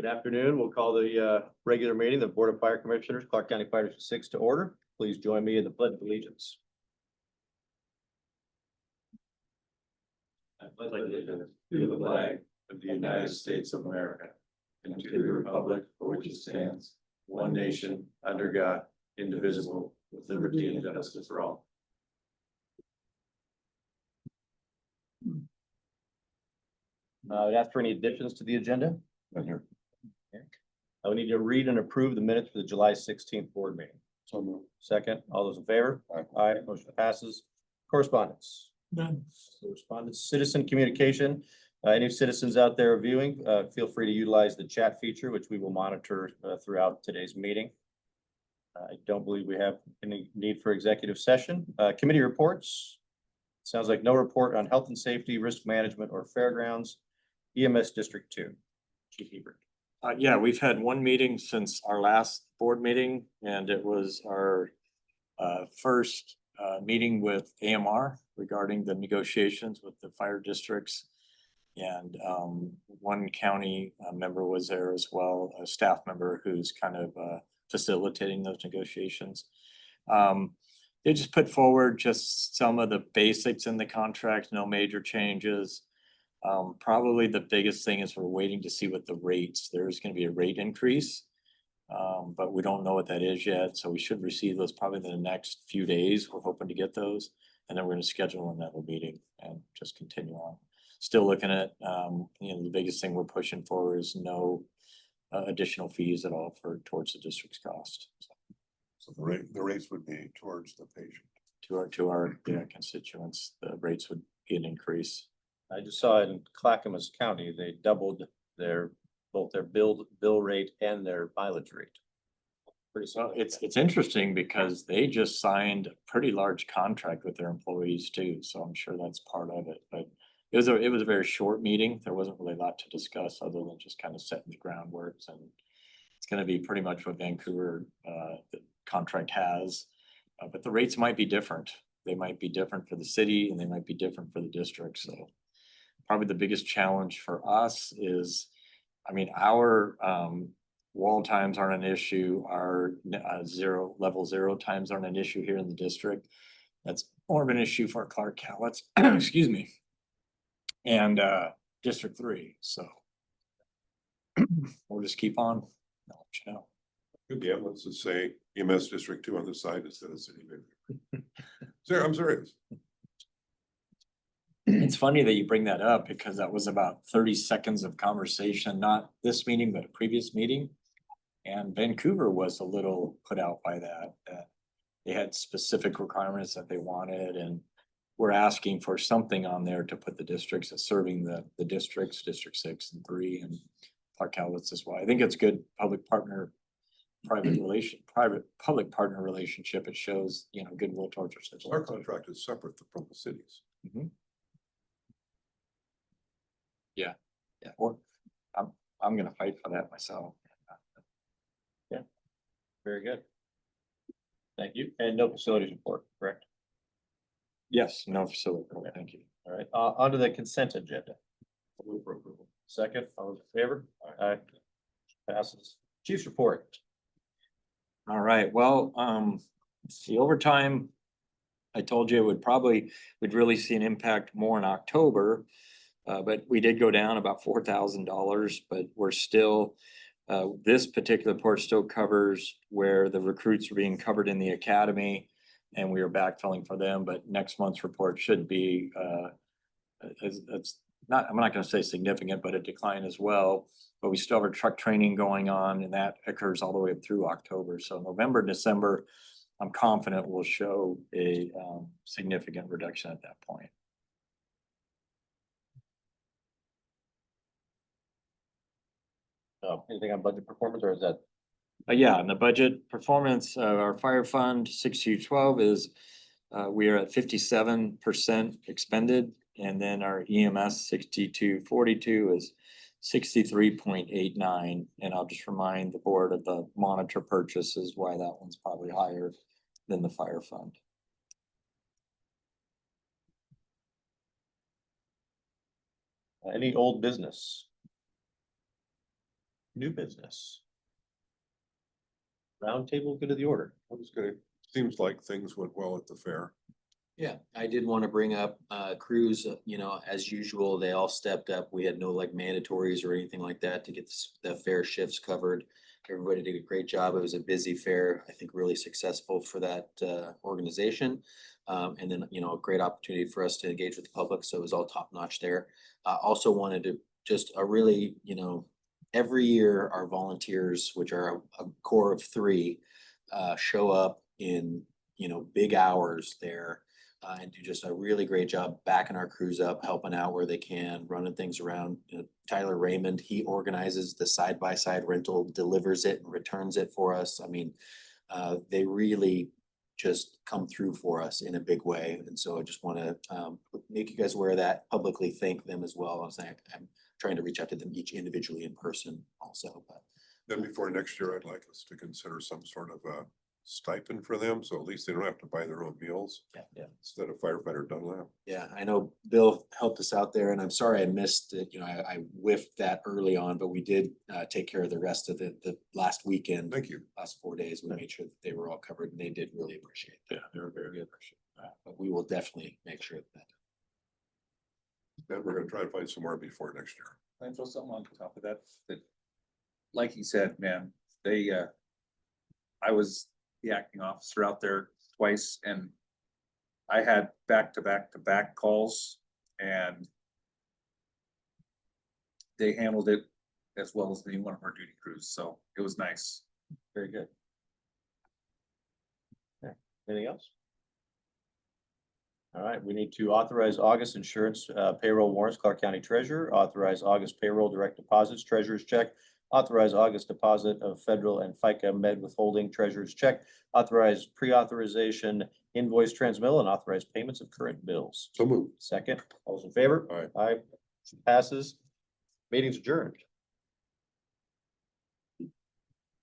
Good afternoon. We'll call the regular meeting of the Board of Fire Commissioners, Clark County Fire District 6 to order. Please join me in the Pledge of Allegiance. I pledge allegiance to the flag of the United States of America and to the republic for which it stands, one nation, under God, indivisible, with liberty and justice for all. I'd ask for any additions to the agenda. I would need to read and approve the minutes for the July 16th board meeting. So moved. Second, all those in favor? Aye. Motion passes. Correspondence. None. Correspondence, citizen communication. Any citizens out there viewing, feel free to utilize the chat feature, which we will monitor throughout today's meeting. I don't believe we have any need for executive session. Committee reports. Sounds like no report on health and safety, risk management, or fairgrounds. EMS District 2. Chief Hebert. Yeah, we've had one meeting since our last board meeting, and it was our first meeting with AMR regarding the negotiations with the fire districts. And one county member was there as well, a staff member who's kind of facilitating those negotiations. They just put forward just some of the basics in the contract, no major changes. Probably the biggest thing is we're waiting to see what the rates, there's going to be a rate increase. But we don't know what that is yet. So we should receive those probably in the next few days. We're hoping to get those. And then we're going to schedule another meeting and just continue on. Still looking at, the biggest thing we're pushing for is no additional fees at all towards the district's cost. So the rates would be towards the patient. To our constituents, the rates would be an increase. I just saw in Clackamas County, they doubled both their bill rate and their mileage rate. Pretty So significant. it's interesting because they just signed a pretty large contract with their employees too. So I'm sure that's part of it, but it was a very short meeting. There wasn't really a lot to discuss other than just kind of setting the groundwork, and it's going to be pretty much what Vancouver the contract has, but the rates might be different. They might be different for the city and they might be different for the district. So probably the biggest challenge for us is, our wall times aren't an issue. Our level zero times aren't an issue here in the district. That's more of an issue for Clark Cowlitz, excuse me, and District 3. So we'll just keep on. I'll let you know. Could be able to say EMS District 2 on the side instead of city. Sir, I'm serious. It's funny that you bring that up because that was about 30 seconds of conversation, not this meeting, but a previous meeting. And Vancouver was a little put out by that. They had specific requirements that they wanted, and we're asking for something on there to put the districts as serving the districts, District 6 and 3, and Clark Cowlitz as well. I think it's good public partner public partner relationship. It shows, goodwill towards our Our contract is separate from the cities. Yeah, or I'm gonna fight for that myself. Very good. Thank you. And no facilities report, correct? Yes, no facility. Thank you. All right, onto the consent agenda. Second, all those in favor? Aye. Passes. Chief's report. All right, well, the overtime, I told you we'd really see an impact more in October. But we did go down about $4,000, but we're still, this particular report still covers where the recruits are being covered in the academy, and we are backfilling for them. But next month's report should be, it's not, I'm not going to say significant, but a decline as well. But we still have our truck training going on, and that occurs all the way up through October. So November, December, I'm confident will show a significant reduction at that point. Anything on budget performance, or is that? Yeah, and the budget performance, our fire fund 6212 is, we are at 57% expended, and then our EMS 6242 is 63.89. And I'll just remind the board of the monitor purchases, why that one's probably higher than the fire fund. Any old business? New business. Roundtable, good of the order. I was gonna, seems like things went well at the fair. Yeah, I did want to bring up crews, you know, as usual, they all stepped up. We had no like mandatories or anything like that to get the fair shifts covered. Everybody did a great job. It was a busy fair, I think really successful for that organization. And then, you know, a great opportunity for us to engage with the public, so it was all top notch there. Also wanted to just a really, you know, every year our volunteers, which are a core of three, show up in, you know, big hours there. And do just a really great job backing our crews up, helping out where they can, running things around. You know, Tyler Raymond, he organizes the side-by-side rental, delivers it and returns it for us. I mean, they really just come through for us in a big way. And so I just want to make you guys aware of that, publicly thank them as well. I'm trying to reach out to them each individually in person also, but Then before next year, I'd like us to consider some sort of a stipend for them, so at least they don't have to buy their own meals yeah. instead of firefighter Dunlap. Yeah, I know Bill helped us out there and I'm sorry I missed it. You know, I whiffed that early on, but we did take care of the rest of the last weekend. Thank you. Last 4 days, we made sure that they were all covered and they did really appreciate it. Yeah, they were very good. But we will definitely make sure that. Then we're gonna try to find some more before next year. I throw something on top of that, that, like he said, man, I was the acting officer out there twice and I had back calls and they handled it as well as any one of our duty crews, so it was nice. Very good. Okay, anything else? All right, we need to authorize August insurance payroll warrants, Clark County Treasurer, authorize August payroll direct deposits, treasurer's check, authorize August deposit of federal and FICA med withholding, treasurer's check, authorize pre-authorization invoice transmittal, and authorize payments of current bills. So move. Second, all those in favor? Aye. Aye, passes. Meeting's adjourned.